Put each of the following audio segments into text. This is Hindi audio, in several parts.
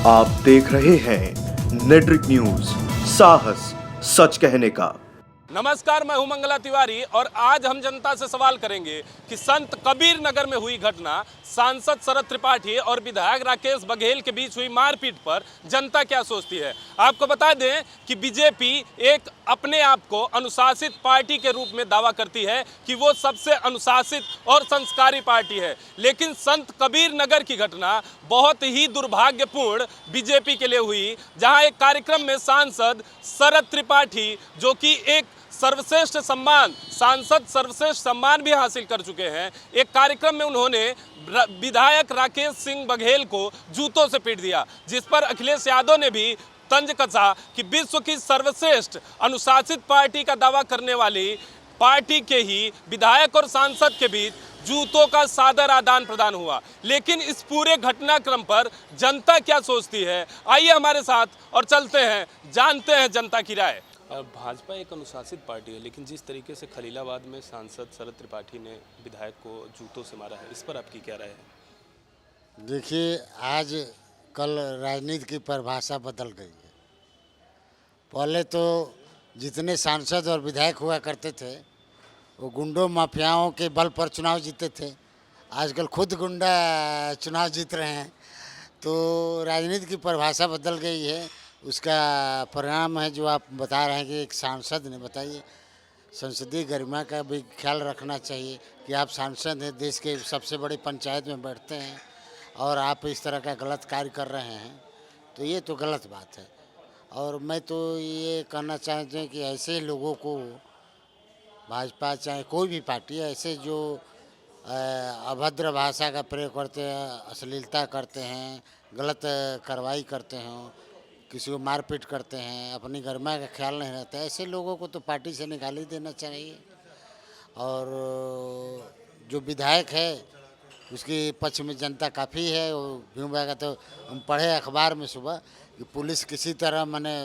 आप देख रहे हैं नेट्रिक न्यूज, साहस सच कहने का। नमस्कार, मैं हूं मंगला तिवारी और आज हम जनता से सवाल करेंगे कि संत कबीर नगर में हुई घटना, सांसद शरद त्रिपाठी और विधायक राकेश बघेल के बीच हुई मारपीट पर जनता क्या सोचती है। आपको बता दें कि बीजेपी एक अपने आप को अनुशासित पार्टी के रूप में दावा करती है कि वो सबसे अनुशासित और संस्कारी पार्टी है, लेकिन संत कबीर नगर की घटना बहुत ही दुर्भाग्यपूर्ण बीजेपी के लिए हुई, जहां एक कार्यक्रम में सांसद शरद त्रिपाठी, जो कि एक सर्वश्रेष्ठ सम्मान, सांसद सर्वश्रेष्ठ सम्मान भी हासिल कर चुके हैं, एक कार्यक्रम में उन्होंने विधायक राकेश सिंह बघेल को जूतों से पीट दिया, जिस पर अखिलेश यादव ने भी तंज कसा कि विश्व की सर्वश्रेष्ठ अनुशासित पार्टी का दावा करने वाली पार्टी के ही विधायक और सांसद के बीच जूतों का सादर आदान प्रदान हुआ। लेकिन इस पूरे घटनाक्रम पर जनता क्या सोचती है, आइए हमारे साथ और चलते हैं, जानते हैं जनता की राय। भाजपा एक अनुशासित पार्टी है, लेकिन जिस तरीके से खलीलाबाद में सांसद शरद त्रिपाठी ने विधायक को जूतों से मारा है, इस पर आपकी क्या राय है? देखिए, आज कल राजनीति की परिभाषा बदल गई है। पहले तो जितने सांसद और विधायक हुआ करते थे वो गुंडों माफियाओं के बल पर चुनाव जीते थे। आजकल खुद गुंडा चुनाव जीत रहे हैं, तो राजनीति की परिभाषा बदल गई है। उसका परिणाम है जो आप बता रहे हैं कि एक सांसद ने, बताइए, संसदीय गरिमा का भी ख्याल रखना चाहिए कि आप सांसद हैं, देश के सबसे बड़ी पंचायत में बैठते हैं और आप इस तरह का गलत कार्य कर रहे हैं, तो ये तो गलत बात है। और मैं तो ये कहना चाहते हैं कि ऐसे लोगों को भाजपा चाहे कोई भी पार्टी, ऐसे जो अभद्र भाषा का प्रयोग करते हैं, अश्लीलता करते हैं, गलत कार्रवाई करते हैं, किसी को मारपीट करते हैं, अपनी गरिमा का ख्याल नहीं रहता है, ऐसे लोगों को तो पार्टी से निकाल ही देना चाहिए। और जो विधायक है उसके पक्ष में जनता काफ़ी है। वो भीम भाई का तो हम पढ़े अखबार में सुबह कि पुलिस किसी तरह मैंने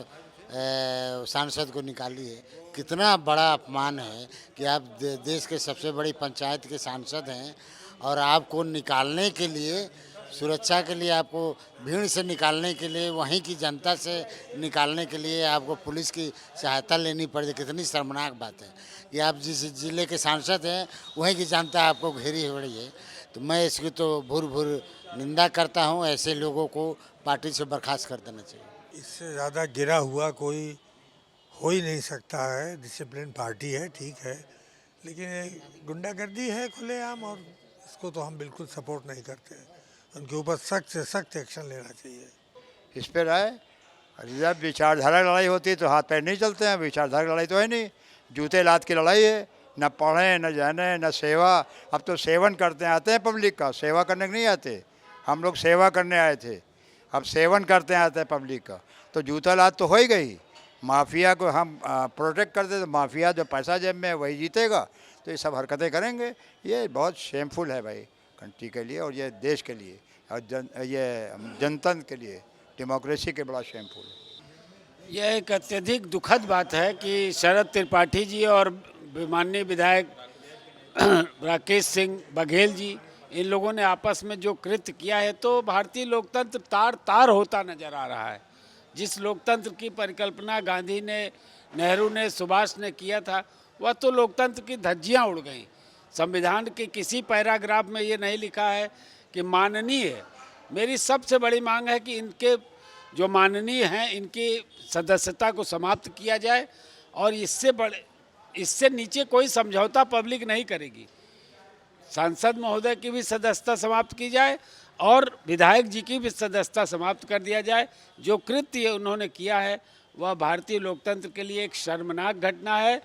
सांसद को निकाली है। कितना बड़ा अपमान है कि आप देश के सबसे बड़ी पंचायत के सांसद हैं और आपको निकालने के लिए, सुरक्षा के लिए, आपको भीड़ से निकालने के लिए, वहीं की जनता से निकालने के लिए आपको पुलिस की सहायता लेनी पड़ी। कितनी शर्मनाक बात है कि आप जिस जिले के सांसद हैं वहीं की जनता आपको घेरी हुई है। तो मैं इसकी तो भूर निंदा करता हूं। ऐसे लोगों को पार्टी से बर्खास्त कर देना चाहिए। इससे ज़्यादा गिरा हुआ कोई हो ही नहीं सकता है। डिसिप्लिन पार्टी है, ठीक है, लेकिन गुंडागर्दी है खुलेआम, और इसको तो हम बिल्कुल सपोर्ट नहीं करते। उनके ऊपर सख्त से सख्त एक्शन लेना चाहिए। इस पर आए, जब विचारधारा लड़ाई होती है तो हाथ पैर नहीं चलते हैं। विचारधारा लड़ाई तो है नहीं, जूते लात की लड़ाई है। न पढ़ें, न जाने, न सेवा। अब तो सेवन करते आते हैं पब्लिक का, सेवा करने के नहीं आते। हम लोग सेवा करने आए थे, अब सेवन करते आते हैं पब्लिक का। तो जूता लात तो हो ही गई। माफिया को हम प्रोटेक्ट करते, तो माफिया जो पैसा जेब में है वही जीतेगा। तो ये सब हरकतें करेंगे, ये बहुत शेमफुल है भाई कंट्री के लिए और ये देश के लिए और ये जनतंत्र के लिए, डेमोक्रेसी के बड़ा शेमफुल है। यह एक अत्यधिक दुखद बात है कि शरद त्रिपाठी जी और माननीय विधायक राकेश सिंह बघेल जी, इन लोगों ने आपस में जो कृत्य किया है, तो भारतीय लोकतंत्र तार तार होता नजर आ रहा है। जिस लोकतंत्र की परिकल्पना गांधी ने, नेहरू ने, सुभाष ने किया था, वह तो लोकतंत्र की धज्जियां उड़ गई। संविधान के किसी पैराग्राफ में ये नहीं लिखा है कि माननीय। मेरी सबसे बड़ी मांग है कि इनके जो माननीय हैं, इनकी सदस्यता को समाप्त किया जाए और इससे नीचे कोई समझौता पब्लिक नहीं करेगी। सांसद महोदय की भी सदस्यता समाप्त की जाए और विधायक जी की भी सदस्यता समाप्त कर दिया जाए। जो कृत्य उन्होंने किया है वह भारतीय लोकतंत्र के लिए एक शर्मनाक घटना है,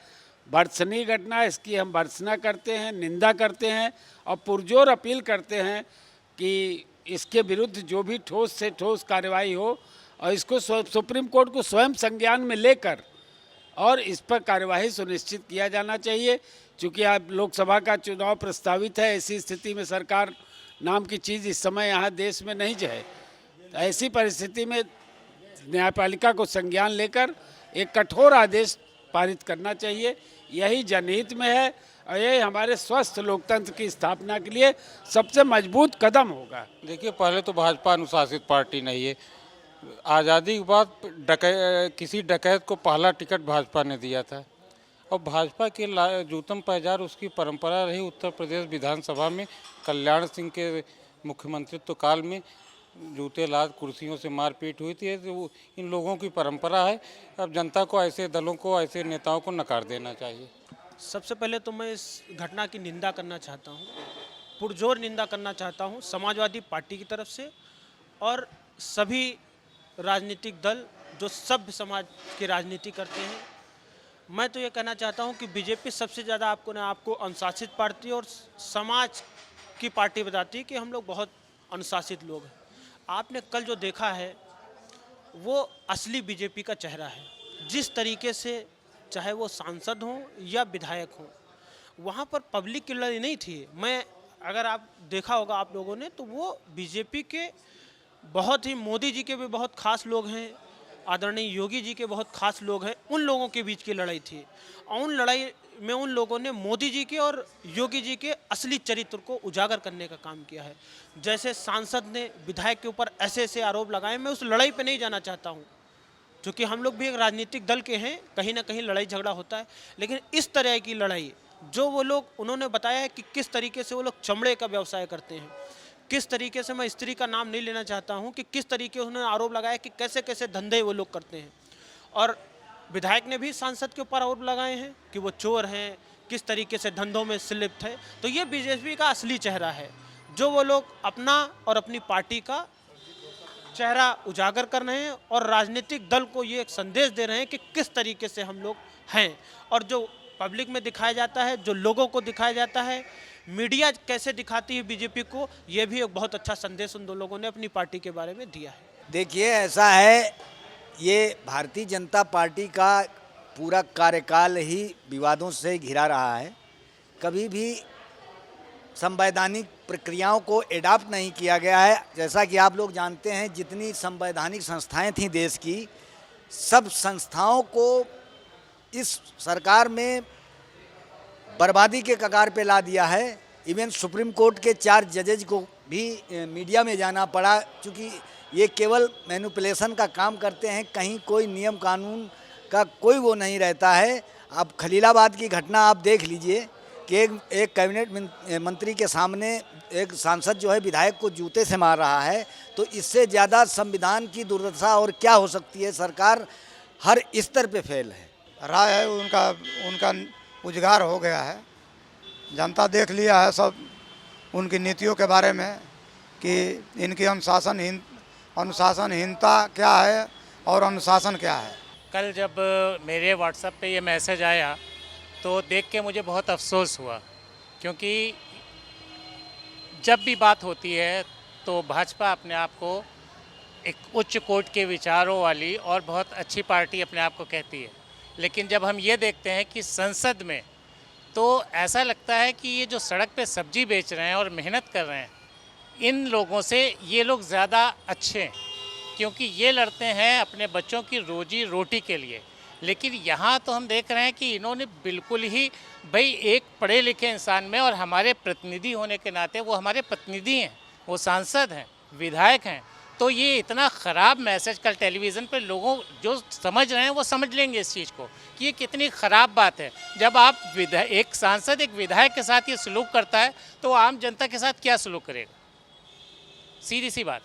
भर्त्सनीय घटना है। इसकी हम भर्त्सना करते हैं, निंदा करते हैं और पुरजोर अपील करते हैं कि इसके विरुद्ध जो भी ठोस से ठोस कार्रवाई हो और इसको सुप्रीम कोर्ट को स्वयं संज्ञान में लेकर और इस पर कार्यवाही सुनिश्चित किया जाना चाहिए। चूँकि आप लोकसभा का चुनाव प्रस्तावित है, ऐसी स्थिति में सरकार नाम की चीज़ इस समय यहाँ देश में नहीं है। तो ऐसी परिस्थिति में न्यायपालिका को संज्ञान लेकर एक कठोर आदेश पारित करना चाहिए। यही जनहित में है और ये हमारे स्वस्थ लोकतंत्र की स्थापना के लिए सबसे मजबूत कदम होगा। देखिए, पहले तो भाजपा अनुशासित पार्टी नहीं है, आज़ादी के बाद किसी डकैत को पहला टिकट भाजपा ने दिया था और भाजपा के जूतम पैजार उसकी परंपरा रही। उत्तर प्रदेश विधानसभा में कल्याण सिंह के मुख्यमंत्रित्व काल में जूते लाद कुर्सियों से मारपीट हुई थी। तो इन लोगों की परंपरा है। अब जनता को ऐसे दलों को, ऐसे नेताओं को नकार देना चाहिए। सबसे पहले तो मैं इस घटना की निंदा करना चाहता हूँ, पुरजोर निंदा करना चाहता हूँ समाजवादी पार्टी की तरफ से और सभी राजनीतिक दल जो सभ्य समाज की राजनीति करते हैं। मैं तो ये कहना चाहता हूँ कि बीजेपी सबसे ज़्यादा आपको अनुशासित पार्टी और समाज की पार्टी बताती है कि हम लोग बहुत अनुशासित लोग हैं। आपने कल जो देखा है वो असली बीजेपी का चेहरा है। जिस तरीके से चाहे वो सांसद हों या विधायक हों, वहाँ पर पब्लिक की लड़ाई नहीं थी। अगर आप देखा होगा आप लोगों ने, तो वो बीजेपी के बहुत ही, मोदी जी के भी बहुत खास लोग हैं, आदरणीय योगी जी के बहुत खास लोग हैं, उन लोगों के बीच की लड़ाई थी। और उन लड़ाई में उन लोगों ने मोदी जी के और योगी जी के असली चरित्र को उजागर करने का काम किया है। जैसे सांसद ने विधायक के ऊपर ऐसे ऐसे आरोप लगाए, मैं उस लड़ाई पे नहीं जाना चाहता हूँ, क्योंकि हम लोग भी एक राजनीतिक दल के हैं, कहीं ना कहीं लड़ाई झगड़ा होता है। लेकिन इस तरह की लड़ाई जो वो लोग, उन्होंने बताया है कि किस तरीके से वो लोग चमड़े का व्यवसाय करते हैं, किस तरीके से, मैं स्त्री का नाम नहीं लेना चाहता हूं, कि किस तरीके से उन्होंने आरोप लगाया कि कैसे कैसे धंधे वो लोग करते हैं। और विधायक ने भी सांसद के ऊपर आरोप लगाए हैं कि वो चोर हैं, किस तरीके से धंधों में संलिप्त है। तो ये बीजेपी का असली चेहरा है, जो वो लोग अपना और अपनी पार्टी का चेहरा उजागर कर रहे हैं और राजनीतिक दल को ये एक संदेश दे रहे हैं कि किस तरीके से हम लोग हैं। और जो पब्लिक में दिखाया जाता है, जो लोगों को दिखाया जाता है, मीडिया कैसे दिखाती है बीजेपी को, ये भी एक बहुत अच्छा संदेश उन दो लोगों ने अपनी पार्टी के बारे में दिया है। देखिए, ऐसा है, ये भारतीय जनता पार्टी का पूरा कार्यकाल ही विवादों से घिरा रहा है। कभी भी संवैधानिक प्रक्रियाओं को एडाप्ट नहीं किया गया है। जैसा कि आप लोग जानते हैं, जितनी संवैधानिक संस्थाएं थीं देश की, सब संस्थाओं को इस सरकार में बर्बादी के कगार पे ला दिया है। इवन सुप्रीम कोर्ट के 4 जजेज को भी मीडिया में जाना पड़ा, क्योंकि ये केवल मैनिपुलेशन का काम करते हैं। कहीं कोई नियम कानून का कोई वो नहीं रहता है। अब खलीलाबाद की घटना आप देख लीजिए कि एक कैबिनेट मंत्री के सामने एक सांसद जो है विधायक को जूते से मार रहा है। तो इससे ज़्यादा संविधान की दुर्दशा और क्या हो सकती है। सरकार हर स्तर पे फेल है। राय है उनका उजगार हो गया है। जनता देख लिया है सब उनकी नीतियों के बारे में कि इनकी अनुशासनहीनता क्या है और अनुशासन क्या है। कल जब मेरे व्हाट्सएप पे ये मैसेज आया तो देख के मुझे बहुत अफसोस हुआ, क्योंकि जब भी बात होती है तो भाजपा अपने आप को एक उच्च कोटि के विचारों वाली और बहुत अच्छी पार्टी अपने आप को कहती है। लेकिन जब हम ये देखते हैं कि संसद में, तो ऐसा लगता है कि ये जो सड़क पे सब्जी बेच रहे हैं और मेहनत कर रहे हैं, इन लोगों से ये लोग ज़्यादा अच्छे हैं, क्योंकि ये लड़ते हैं अपने बच्चों की रोजी रोटी के लिए। लेकिन यहाँ तो हम देख रहे हैं कि इन्होंने बिल्कुल ही, भाई एक पढ़े लिखे इंसान में, और हमारे प्रतिनिधि होने के नाते वो हमारे प्रतिनिधि हैं, वो सांसद हैं, विधायक हैं, तो ये इतना ख़राब मैसेज कल टेलीविज़न पे लोगों जो समझ रहे हैं वो समझ लेंगे इस चीज़ को कि ये कितनी ख़राब बात है। जब आप एक सांसद एक विधायक के साथ ये सलूक करता है तो आम जनता के साथ क्या सलूक करेगा। सीधी सी बात,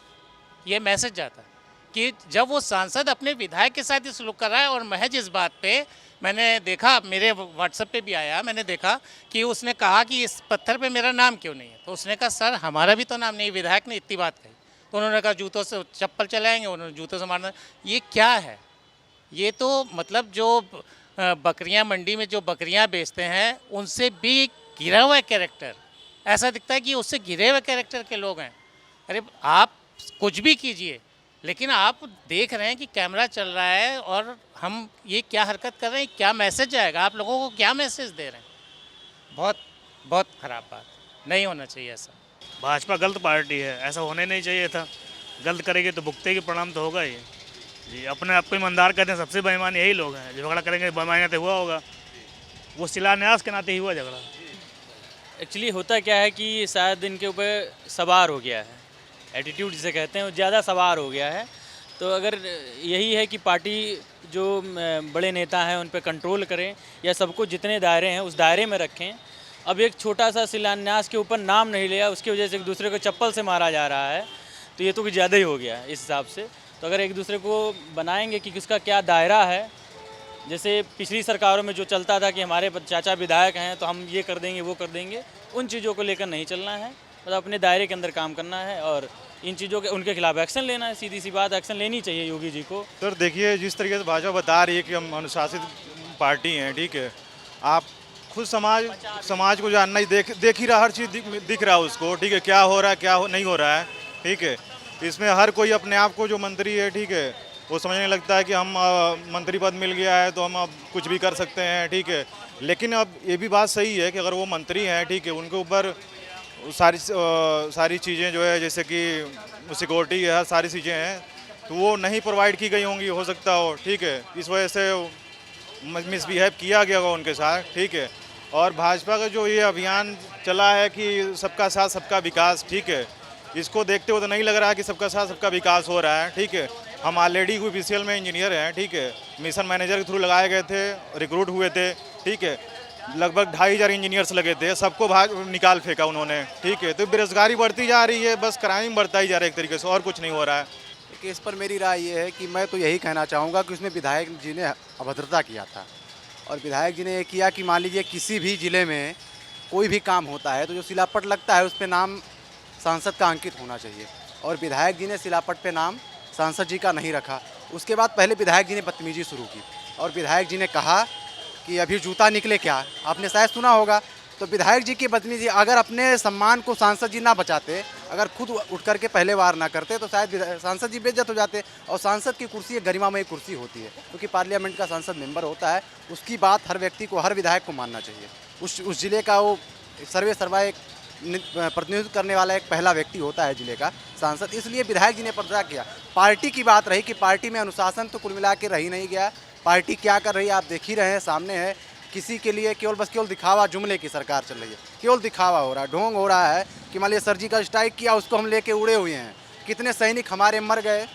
ये मैसेज जाता है कि जब वो सांसद अपने विधायक के साथ ही सलूक कर रहा है। और महज इस बात पे मैंने देखा, मेरे व्हाट्सएप पे भी आया, मैंने देखा कि उसने कहा कि इस पत्थर पे मेरा नाम क्यों नहीं है। तो उसने कहा सर हमारा भी तो नाम नहीं, विधायक ने इतनी बात कही। तो उन्होंने कहा जूतों से चप्पल चलाएंगे, उन्होंने जूतों से मारना। ये क्या है? ये तो मतलब जो बकरियां मंडी में जो बकरियां बेचते हैं उनसे भी घिरा हुआ कैरेक्टर, ऐसा दिखता है कि उससे घिरे हुए कैरेक्टर के लोग हैं। अरे आप कुछ भी कीजिए, लेकिन आप देख रहे हैं कि कैमरा चल रहा है और हम ये क्या हरकत कर रहे हैं, क्या मैसेज जाएगा, आप लोगों को क्या मैसेज दे रहे हैं। बहुत बहुत ख़राब बात, नहीं होना चाहिए ऐसा। भाजपा गलत पार्टी है, ऐसा होने नहीं चाहिए था। गलत करेंगे तो भुगतेगी, परिणाम तो होगा ही जी। अपने आप को ईमानदार कहते हैं, सबसे बेईमान यही लोग हैं। झगड़ा करेंगे बेईमानी तो हुआ होगा, वो शिलान्यास के नाते ही हुआ झगड़ा। एक्चुअली होता क्या है कि शायद इनके ऊपर सवार हो गया है, एटीट्यूड जिसे कहते हैं वो ज़्यादा सवार हो गया है। तो अगर यही है कि पार्टी जो बड़े नेता हैं उन पर कंट्रोल करें या सबको जितने दायरे हैं उस दायरे में रखें। अब एक छोटा सा शिलान्यास के ऊपर नाम नहीं लिया, उसकी वजह से एक दूसरे को चप्पल से मारा जा रहा है, तो ये तो कुछ ज़्यादा ही हो गया इस हिसाब से। तो अगर एक दूसरे को बनाएंगे कि किसका क्या दायरा है, जैसे पिछली सरकारों में जो चलता था कि हमारे चाचा विधायक हैं तो हम ये कर देंगे वो कर देंगे, उन चीज़ों को लेकर नहीं चलना है, मतलब अपने दायरे के अंदर काम करना है और इन चीज़ों के उनके खिलाफ एक्शन लेना है। सीधी सी बात, एक्शन लेनी चाहिए योगी जी को। सर देखिए, जिस तरीके से भाजपा बता रही है कि हम अनुशासित पार्टी हैं, ठीक है, आप खुद समाज को जानना ही देख ही रहा, हर चीज़ दिख रहा है उसको, ठीक है, क्या हो रहा है क्या नहीं हो रहा है, ठीक है। इसमें हर कोई अपने आप को जो मंत्री है, ठीक है, वो समझने लगता है कि हम मंत्री पद मिल गया है तो हम अब कुछ भी कर सकते हैं, ठीक है। लेकिन अब ये भी बात सही है कि अगर वो मंत्री हैं, ठीक है, उनके ऊपर सारी चीज़ें जो है जैसे कि सिक्योरिटी है, सारी चीज़ें हैं, तो वो नहीं प्रोवाइड की गई होंगी, हो सकता हो, ठीक है, इस वजह से मिसबिहेव किया गया होगा उनके साथ, ठीक है। और भाजपा का जो ये अभियान चला है कि सबका साथ सबका विकास, ठीक है, इसको देखते हुए तो नहीं लग रहा है कि सबका साथ सबका विकास हो रहा है, ठीक है। हम ऑलरेडी ऑफिशियल में इंजीनियर हैं, ठीक है, मिशन मैनेजर के थ्रू लगाए गए थे, रिक्रूट हुए थे, ठीक है, लगभग 2500 इंजीनियर्स लगे थे, सबको निकाल फेंका उन्होंने, ठीक है। तो बेरोजगारी बढ़ती जा रही है, बस क्राइम बढ़ता ही जा रहा है एक तरीके से, और कुछ नहीं हो रहा है। केस पर मेरी राय ये है कि मैं तो यही कहना चाहूँगा कि उसमें विधायक जी ने अभद्रता किया था, और विधायक जी ने ये किया कि मान लीजिए किसी भी ज़िले में कोई भी काम होता है तो जो सिलापट लगता है उस पर नाम सांसद का अंकित होना चाहिए, और विधायक जी ने सिलापट पे नाम सांसद जी का नहीं रखा। उसके बाद पहले विधायक जी ने बदतमीजी शुरू की और विधायक जी ने कहा कि अभी जूता निकले क्या, आपने शायद सुना होगा। तो विधायक जी की बदतमीजी, अगर अपने सम्मान को सांसद जी ना बचाते, अगर खुद उठ करके पहले वार ना करते तो शायद सांसद जी बेइज्जत हो जाते। और सांसद की कुर्सी एक गरिमामय कुर्सी होती है, क्योंकि पार्लियामेंट का सांसद मेंबर होता है, उसकी बात हर व्यक्ति को, हर विधायक को मानना चाहिए। उस जिले का वो सर्वा एक प्रतिनिधित्व करने वाला एक पहला व्यक्ति होता है जिले का सांसद। इसलिए विधायक जी ने पर्दा किया। पार्टी की बात रही कि पार्टी में अनुशासन तो कुल मिला के रही नहीं गया। पार्टी क्या कर रही है आप देख ही रहे हैं, सामने है। किसी के लिए केवल दिखावा, जुमले की सरकार चल रही है, केवल दिखावा हो रहा है, ढोंग हो रहा है कि मान लीजिए सर्जिकल स्ट्राइक किया, उसको हम लेके उड़े हुए हैं। कितने सैनिक हमारे मर गए,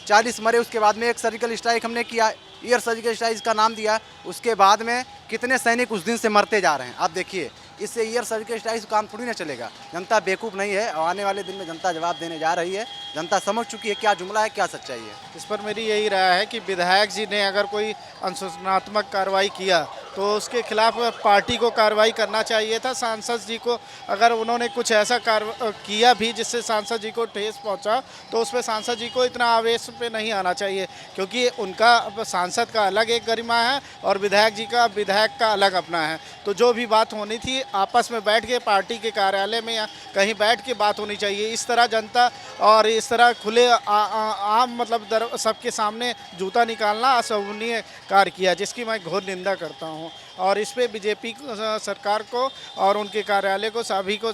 40 मरे, उसके बाद में एक सर्जिकल स्ट्राइक हमने किया, एयर सर्जिकल स्ट्राइक का नाम दिया, उसके बाद में कितने सैनिक उस दिन से मरते जा रहे हैं। आप देखिए, इससे एयर सर्जिकल स्ट्राइक काम थोड़ी ना चलेगा। जनता बेवकूफ़ नहीं है, आने वाले दिन में जनता जवाब देने जा रही है। जनता समझ चुकी है क्या जुमला है, क्या सच्चाई है। इस पर मेरी यही राय है कि विधायक जी ने अगर कोई अनुशासनात्मक कार्रवाई किया तो उसके खिलाफ पार्टी को कार्रवाई करना चाहिए था। सांसद जी को अगर उन्होंने कुछ ऐसा किया भी जिससे सांसद जी को ठेस पहुंचा, तो उस पर सांसद जी को इतना आवेश पे नहीं आना चाहिए, क्योंकि उनका सांसद का अलग एक गरिमा है और विधायक का अलग अपना है। तो जो भी बात होनी थी आपस में बैठ के पार्टी के कार्यालय में या कहीं बैठ के बात होनी चाहिए। इस तरह जनता और इस तरह खुले आम मतलब सबके सामने जूता निकालना अशोभनीय कार्य किया, जिसकी मैं घोर निंदा करता हूं। और इस पे बीजेपी सरकार को और उनके कार्यालय को सभी को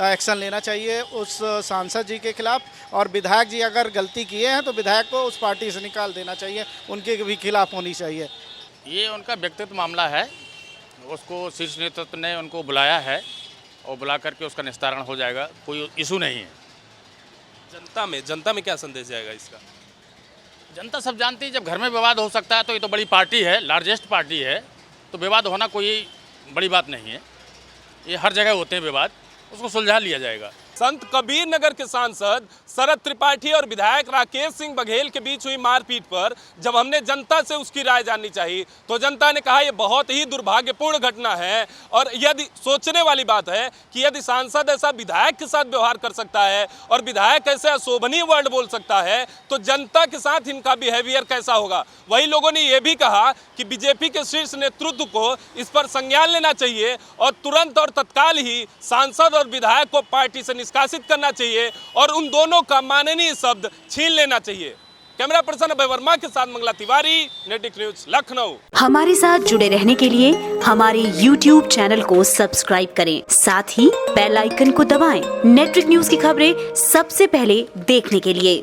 एक्शन लेना चाहिए उस सांसद जी के खिलाफ। और विधायक जी अगर गलती किए हैं तो विधायक को उस पार्टी से निकाल देना चाहिए, उनके भी खिलाफ होनी चाहिए। ये उनका व्यक्तिगत मामला है, उसको शीर्ष नेतृत्व ने उनको बुलाया है और बुला करके उसका निस्तारण हो जाएगा, कोई इशू नहीं है। जनता में क्या संदेश जाएगा इसका? जनता सब जानती है, जब घर में विवाद हो सकता है तो ये तो बड़ी पार्टी है, लार्जेस्ट पार्टी है, तो विवाद होना कोई बड़ी बात नहीं है। ये हर जगह होते हैं विवाद, उसको सुलझा लिया जाएगा। संत कबीर नगर के सांसद शरद त्रिपाठी और विधायक राकेश सिंह बघेल के बीच हुई मारपीट पर जब हमने जनता से उसकी राय जाननी चाहिए तो जनता ने कहा यह बहुत ही दुर्भाग्यपूर्ण घटना है। और यदि सोचने वाली बात है कि यदि सांसद ऐसा विधायक के साथ व्यवहार कर सकता है और विधायक ऐसे अशोभनीय वर्ड बोल सकता है तो जनता के साथ इनका बिहेवियर कैसा होगा। वही लोगों ने यह भी कहा कि बीजेपी के शीर्ष नेतृत्व को इस पर संज्ञान लेना चाहिए और तुरंत और तत्काल ही सांसद और विधायक को पार्टी से निष्कासित करना चाहिए और उन दोनों का माननीय शब्द छीन लेना चाहिए। कैमरा पर्सन अभय वर्मा के साथ मंगला तिवारी, नेटिक न्यूज, लखनऊ। हमारे साथ जुड़े रहने के लिए हमारे YouTube चैनल को सब्सक्राइब करें, साथ ही बेल आइकन को दबाएं। नेटिक न्यूज की खबरें सबसे पहले देखने के लिए।